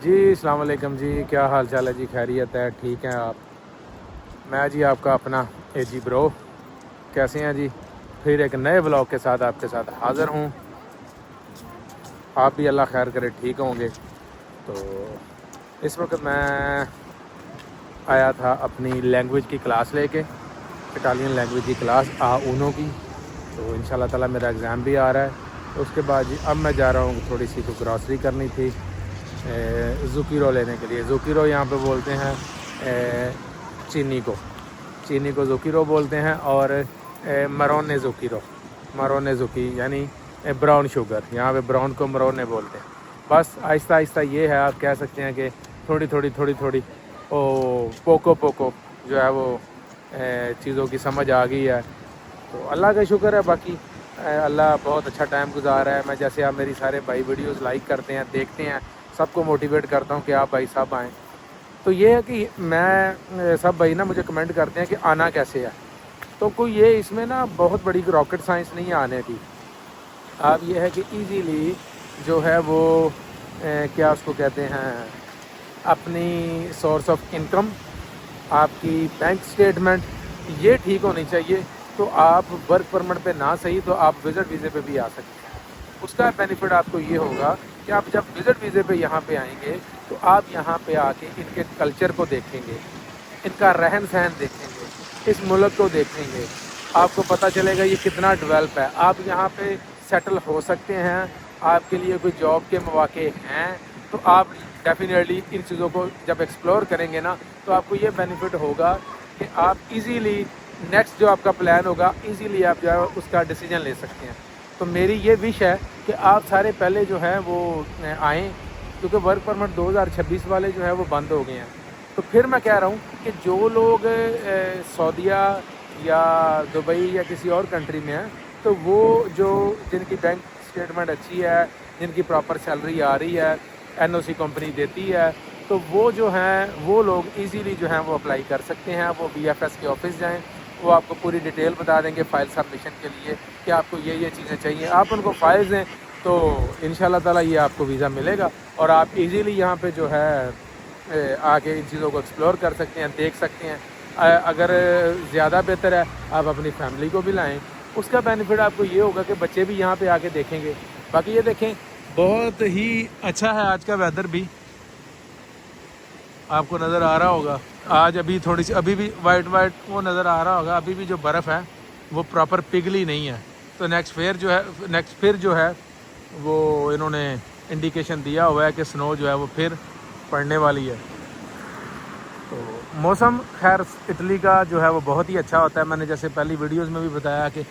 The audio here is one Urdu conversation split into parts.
جی السلام علیکم جی، کیا حال چال ہے جی؟ خیریت ہے؟ ٹھیک ہیں آپ؟ میں جی آپ کا اپنا اے جی برو، کیسے ہیں جی؟ پھر ایک نئے بلاگ کے ساتھ آپ کے ساتھ حاضر ہوں۔ آپ بھی اللہ خیر کرے ٹھیک ہوں گے۔ تو اس وقت میں آیا تھا اپنی لینگویج کی کلاس لے کے، اٹالین لینگویج کی کلاس اونو کی۔ تو ان شاء اللہ تعالیٰ میرا ایگزام بھی آ رہا ہے۔ تو اس کے بعد جی اب میں جا رہا ہوں تھوڑی سی کو گراسری کرنی تھی، زوکیرو لینے کے لیے۔ زوکیرو یہاں پہ بولتے ہیں چینی کو زوکیرو بولتے ہیں، اور مرونے زوکی یعنی براؤن شوگر، یہاں پہ براؤن کو مرونے بولتے ہیں۔ بس آہستہ آہستہ یہ ہے، آپ کہہ سکتے ہیں کہ تھوڑی تھوڑی پوکو جو ہے وہ چیزوں کی سمجھ آ گئی ہے۔ تو اللہ کا شکر ہے، باقی اللہ بہت اچھا ٹائم گزارا ہے۔ میں جیسے آپ میری سارے بھائی ویڈیوز لائک کرتے ہیں، دیکھتے ہیں، سب کو موٹیویٹ کرتا ہوں کہ آپ بھائی صاحب آئیں۔ تو یہ ہے کہ میں سب بھائی نا مجھے کمنٹ کرتے ہیں کہ آنا کیسے ہے۔ تو کوئی یہ اس میں نا بہت بڑی راکٹ سائنس نہیں ہے آنے کی۔ آپ یہ ہے کہ ایزیلی جو ہے وہ کیا اس کو کہتے ہیں، اپنی سورس آف انکم، آپ کی بینک سٹیٹمنٹ یہ ٹھیک ہونی چاہیے۔ تو آپ ورک پرمٹ پہ نہ صحیح تو آپ وزٹ ویزے پہ بھی آ سکتے ہیں۔ اس کا بینیفٹ آپ کو یہ ہوگا کہ آپ جب وزٹ ویزے پہ یہاں پہ آئیں گے تو آپ یہاں پہ آ کے ان کے کلچر کو دیکھیں گے، ان کا رہن سہن دیکھیں گے، اس ملک کو دیکھیں گے، آپ کو پتہ چلے گا یہ کتنا ڈیولپ ہے۔ آپ یہاں پہ سیٹل ہو سکتے ہیں، آپ کے لیے کوئی جاب کے مواقع ہیں، تو آپ ڈیفینیٹلی ان چیزوں کو جب ایکسپلور کریں گے نا تو آپ کو یہ بینیفٹ ہوگا کہ آپ ایزیلی نیکسٹ جو آپ کا پلان ہوگا ایزیلی آپ جو ہے اس کا ڈیسیجن لے سکتے ہیں۔ تو میری یہ وش ہے کہ آپ سارے پہلے جو ہے وہ آئیں، کیونکہ ورک پرمٹ 2026 والے جو ہے وہ بند ہو گئے ہیں۔ تو پھر میں کہہ رہا ہوں کہ جو لوگ سعودیہ یا دبئی یا کسی اور کنٹری میں ہیں، تو وہ جن کی بینک سٹیٹمنٹ اچھی ہے، جن کی پراپر سیلری آ رہی ہے، این او سی کمپنی دیتی ہے، تو وہ جو ہیں وہ لوگ ایزیلی جو ہیں وہ اپلائی کر سکتے ہیں۔ وہ بی ایف ایس کے آفس جائیں، وہ آپ کو پوری ڈیٹیل بتا دیں گے فائل سبمیشن کے لیے کہ آپ کو یہ چیزیں چاہیے۔ آپ ان کو فائلز دیں تو ان شاء اللہ تعالیٰ یہ آپ کو ویزا ملے گا، اور آپ ایزیلی یہاں پہ جو ہے آگے ان چیزوں کو ایکسپلور کر سکتے ہیں، دیکھ سکتے ہیں۔ اگر زیادہ بہتر ہے آپ اپنی فیملی کو بھی لائیں، اس کا بینیفٹ آپ کو یہ ہوگا کہ بچے بھی یہاں پہ آ کے دیکھیں گے۔ باقی یہ دیکھیں بہت ہی اچھا ہے آج کا ویدر بھی، آپ کو نظر آ رہا ہوگا۔ آج ابھی تھوڑی سی ابھی بھی وائٹ وہ نظر آ رہا ہوگا، ابھی بھی جو برف ہے وہ پراپر پگھلی نہیں ہے۔ تو نیکسٹ پھر جو ہے وہ انہوں نے انڈیکیشن دیا ہوا ہے کہ سنو جو ہے وہ پھر پڑنے والی ہے۔ تو موسم خیر اٹلی کا جو ہے وہ بہت ہی اچھا ہوتا ہے۔ میں نے جیسے پہلی ویڈیوز میں بھی بتایا کہ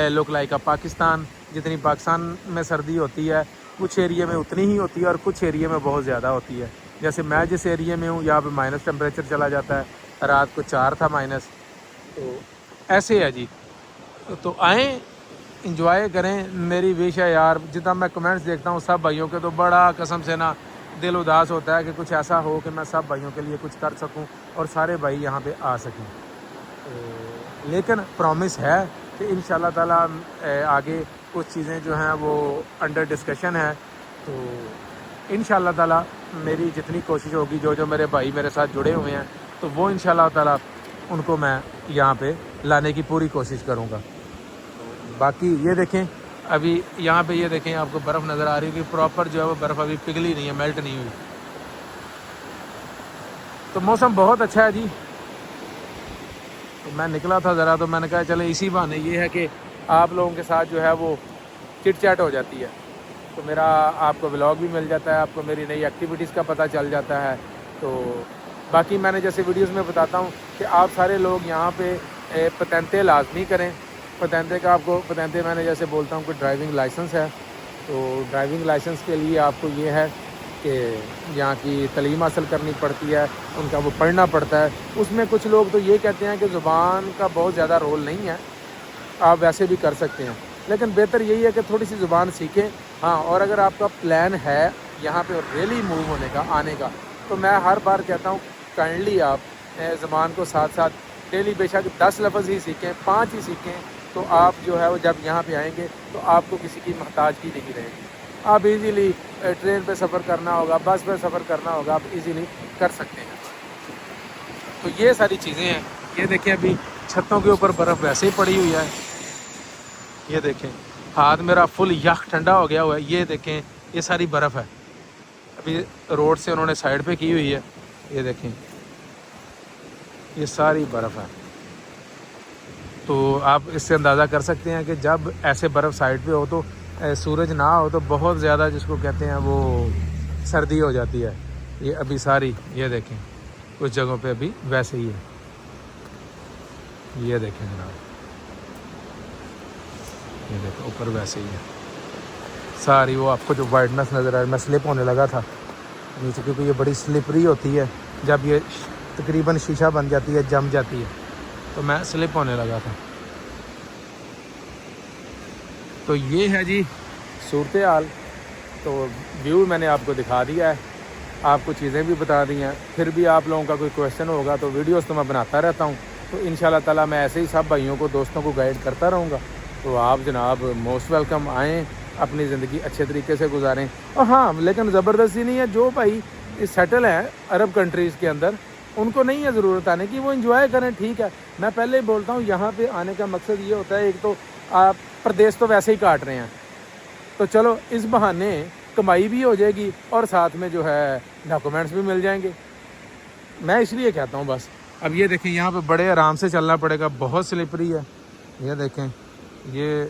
لک لائک پاکستان، جتنی پاکستان میں سردی ہوتی ہے کچھ ایریے میں اتنی ہی ہوتی ہے اور کچھ ایریے میں بہت زیادہ ہوتی ہے۔ جیسے میں جس ایریے میں ہوں یہاں پہ مائنس ٹمپریچر چلا جاتا ہے، رات کو 4 تھا مائنس۔ تو ایسے ہے جی، تو آئیں انجوائے کریں۔ میری وش ہے یار، جتنا میں کمنٹس دیکھتا ہوں سب بھائیوں کے، تو بڑا قسم سے نا دل اداس ہوتا ہے کہ کچھ ایسا ہو کہ میں سب بھائیوں کے لیے کچھ کر سکوں اور سارے بھائی یہاں پہ آ سکیں۔ لیکن پرومس ہے کہ ان شاء اللہ تعالیٰ آگے کچھ چیزیں جو ہیں وہ انڈر ڈسکشن ہے۔ تو ان شاء اللہ تعالیٰ میری جتنی کوشش ہوگی، جو میرے بھائی میرے ساتھ جڑے ہوئے ہیں، تو وہ ان شاء اللہ تعالیٰ ان کو میں یہاں پہ لانے کی پوری کوشش کروں گا۔ باقی یہ دیکھیں ابھی یہاں پہ یہ دیکھیں آپ کو برف نظر آ رہی ہے کہ پراپر جو ہے وہ برف ابھی پگھلی نہیں ہے، میلٹ نہیں ہوئی۔ تو موسم بہت اچھا ہے جی۔ تو میں نکلا تھا ذرا، تو میں نے کہا چلے اسی بہانے یہ ہے کہ آپ لوگوں کے ساتھ جو ہے وہ چٹ چیٹ ہو جاتی ہے، تو میرا آپ کو ولاگ بھی مل جاتا ہے، آپ کو میری نئی ایکٹیویٹیز کا پتہ چل جاتا ہے۔ تو باقی میں نے جیسے ویڈیوز میں بتاتا ہوں کہ آپ سارے لوگ یہاں پہ پتنتے لازمی کریں۔ پتنتے کا آپ کو پتنتے میں نے جیسے بولتا ہوں کہ ڈرائیونگ لائسنس ہے، تو ڈرائیونگ لائسنس کے لیے آپ کو یہ ہے کہ یہاں کی تعلیم حاصل کرنی پڑتی ہے، ان کا وہ پڑھنا پڑتا ہے۔ اس میں کچھ لوگ تو یہ کہتے ہیں کہ زبان کا بہت زیادہ رول نہیں ہے، آپ ویسے بھی کر سکتے ہیں، لیکن بہتر یہی ہے کہ تھوڑی سی زبان سیکھیں۔ ہاں، اور اگر آپ کا پلان ہے یہاں پہ ریلی موو ہونے کا، آنے کا، تو میں ہر بار کہتا ہوں کائنڈلی آپ زبان کو ساتھ ساتھ ڈیلی بے شک 10 لفظ ہی سیکھیں، 5 ہی سیکھیں، تو آپ جو ہے وہ جب یہاں پہ آئیں گے تو آپ کو کسی کی محتاج کی نہیں رہے گی۔ آپ ایزیلی ٹرین پہ سفر کرنا ہوگا، بس پہ سفر کرنا ہوگا، آپ ایزیلی کر سکتے ہیں۔ تو یہ ساری چیزیں ہیں۔ یہ دیکھیں ابھی چھتوں کے اوپر برف ویسے ہی پڑی ہوئی ہے، یہ دیکھیں ہاتھ میرا فل یخ ٹھنڈا ہو گیا ہوا ہے، یہ دیکھیں یہ ساری برف ہے، ابھی روڈ سے انہوں نے سائڈ پہ کی ہوئی ہے، یہ دیکھیں یہ ساری برف ہے۔ تو آپ اس سے اندازہ کر سکتے ہیں کہ جب ایسے برف سائڈ پہ ہو تو سورج نہ ہو تو بہت زیادہ جس کو کہتے ہیں وہ سردی ہو جاتی ہے۔ یہ ابھی ساری یہ دیکھیں کچھ جگہوں پہ ابھی ویسے ہی ہے، یہ دیکھیں جناب، یہ دیکھیں اوپر ویسے ہی ہے ساری۔ وہ آپ کو جو وائٹنس نظر آئے، میں سلپ ہونے لگا تھا نیچے کیونکہ یہ بڑی سلپری ہوتی ہے، جب یہ تقریباً شیشہ بن جاتی ہے، جم جاتی ہے، تو میں سلپ ہونے لگا تھا۔ تو یہ ہے جی صورتحال۔ تو ویو میں نے آپ کو دکھا دیا ہے، آپ کو چیزیں بھی بتا دی ہیں، پھر بھی آپ لوگوں کا کوئی کویشچن ہوگا تو ویڈیوز تو میں بناتا رہتا ہوں، تو انشاءاللہ تعالیٰ میں ایسے ہی سب بھائیوں کو دوستوں کو گائیڈ کرتا رہوں گا۔ تو آپ جناب موسٹ ویلکم، آئیں اپنی زندگی اچھے طریقے سے گزاریں۔ اور ہاں لیکن زبردستی نہیں ہے، جو بھائی سیٹل ہیں عرب کنٹریز کے اندر ان کو نہیں ہے ضرورت آنے کی، وہ انجوائے کریں، ٹھیک ہے۔ میں پہلے ہی بولتا ہوں یہاں پہ آنے کا مقصد یہ ہوتا ہے، ایک تو آپ پردیس تو ویسے ہی کاٹ رہے ہیں، تو چلو اس بہانے کمائی بھی ہو جائے گی اور ساتھ میں جو ہے ڈاکومنٹس بھی مل جائیں گے، میں اس لیے کہتا ہوں بس۔ اب یہ دیکھیں یہاں پہ بڑے آرام سے چلنا پڑے گا، بہت سلپری ہے، یہ دیکھیں یہ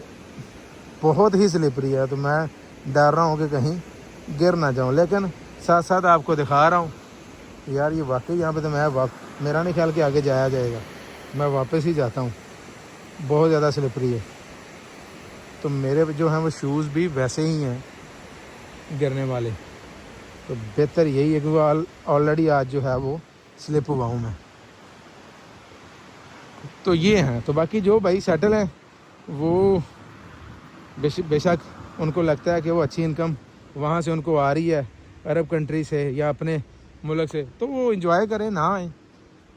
بہت ہی سلپری ہے، تو میں ڈر رہا ہوں کہ کہیں گر نہ جاؤں، لیکن ساتھ ساتھ آپ کو دکھا رہا ہوں یار یہ واقعی یہاں پہ تو میرا نہیں خیال کہ آگے جایا جائے گا، میں واپس ہی جاتا ہوں، بہت زیادہ سلپری ہے۔ تو میرے جو ہیں وہ شوز بھی ویسے ہی ہیں گرنے والے، تو بہتر یہی ہے کہ وہ آلریڈی آج جو ہے وہ سلپ ہوا ہوں میں۔ تو یہ ہیں، تو باقی جو بھائی سیٹل ہیں وہ بے شک ان کو لگتا ہے کہ وہ اچھی انکم وہاں سے ان کو آ رہی ہے عرب کنٹری سے یا اپنے ملک سے، تو وہ انجوائے کریں، نہ آئیں۔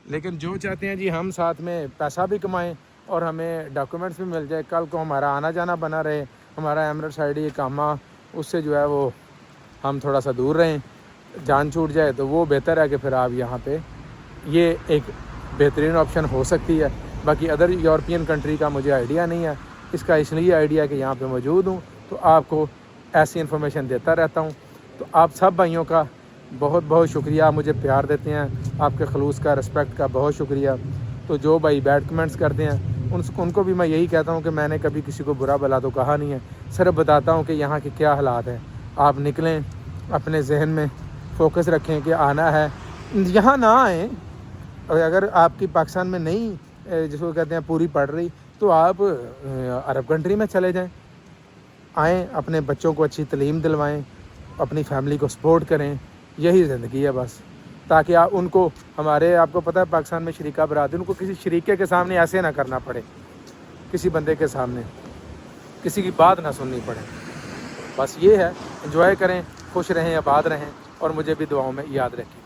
لیکن جو چاہتے ہیں جی ہم ساتھ میں پیسہ بھی کمائیں اور ہمیں ڈاکومنٹس بھی مل جائے، کل کو ہمارا آنا جانا بنا رہے، ہمارا ایمریٹس آئی ڈی اقامہ اس سے جو ہے وہ ہم تھوڑا سا دور رہیں، جان چھوٹ جائے، تو وہ بہتر ہے کہ پھر آپ یہاں پہ یہ ایک بہترین آپشن ہو سکتی ہے۔ باقی ادر یورپین کنٹری کا مجھے آئیڈیا نہیں ہے، اس کا اس لیے آئیڈیا کہ یہاں پہ موجود ہوں تو آپ کو ایسی انفارمیشن دیتا رہتا ہوں۔ تو آپ سب بھائیوں کا بہت بہت شکریہ، مجھے پیار دیتے ہیں، آپ کے خلوص کا، رسپیکٹ کا بہت شکریہ۔ تو جو بھائی بیڈ کمنٹس کرتے ہیں ان کو بھی میں یہی کہتا ہوں کہ میں نے کبھی کسی کو برا بھلا تو کہا نہیں ہے، صرف بتاتا ہوں کہ یہاں کے کیا حالات ہیں، آپ نکلیں، اپنے ذہن میں فوکس رکھیں کہ آنا ہے، یہاں نہ آئیں، اور اگر آپ کی پاکستان میں نہیں جس کو کہتے ہیں پوری پڑ رہی تو آپ عرب کنٹری میں چلے جائیں، آئیں اپنے بچوں کو اچھی تعلیم دلوائیں، اپنی فیملی کو سپورٹ کریں، یہی زندگی ہے بس، تاکہ آپ ان کو ہمارے آپ کو پتہ ہے پاکستان میں شریکہ برادری، ان کو کسی شریکے کے سامنے ایسے نہ کرنا پڑے، کسی بندے کے سامنے کسی کی بات نہ سننی پڑے، بس یہ ہے، انجوائے کریں، خوش رہیں، آباد رہیں، اور مجھے بھی دعاؤں میں یاد رکھیں۔